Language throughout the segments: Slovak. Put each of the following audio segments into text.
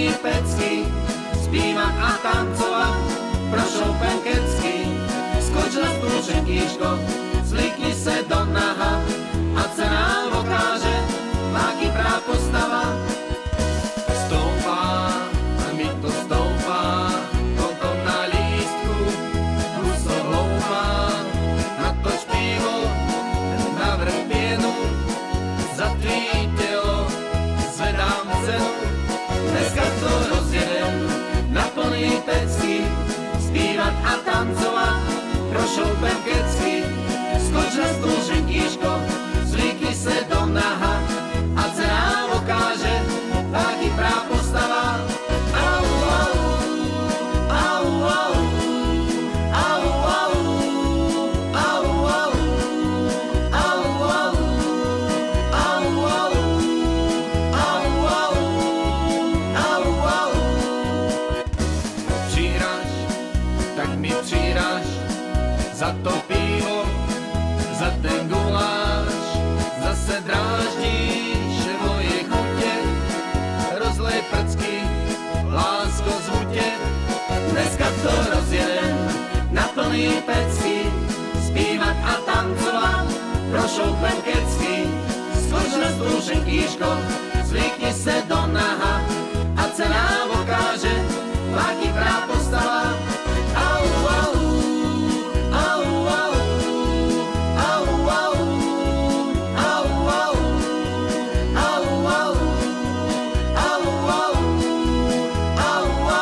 plný pecky, zpívat a tancovat, pro šoupen kecky. Skoč na stůl, žentíško, zlikni se do naha, ať se nám ukáže, máky prá postava. Stoupá, a mi to stoupá, toto na lístku, huso hloupá, natoč pivo, navrch pěnu, za tvý tělo zvedám cenu. Dneska to rozjedem na plný pecky, zpívat a tancovat, pro šoupen kecky. Skoč na stůl, žentíško, zvlíkni se do naha, ať se nám ukáže, taky prá postava. Au, au, au, au, au, au, au, au, au, au, au, au, au, au. Přijráš, tak mi přijráš, za to pivo, za ten guláš, zase dráždíš moje chutě, rozlej prcky, lásko zvutě. Dneska to rozjedem na plný pecky, zpívat a tancovat, pro šoupen kecky. Skoč na stůl, žentíško, zvlíkni se do naha, ať se nám ukáže, taky prá postava. Au, au, au, au, au, au, au, au, au, au, au,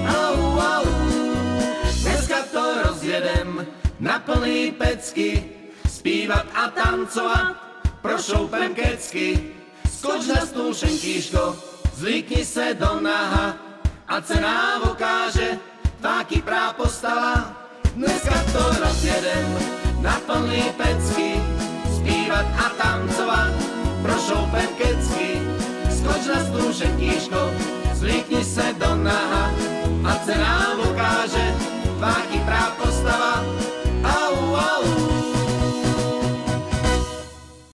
au, au. Dneska to rozjedem na plný pecky, zpívat a tancovat, pro šoupen kecky. Skoč na stůl, žentíško, zvlíkni se do naha, ať se nám ukáže, taky prá postava. Dneska to rozjedem na plný pecky, zpívat a tancovat, pro šoupen kecky. Skoč na stůl, žentíško, zvlíkni se do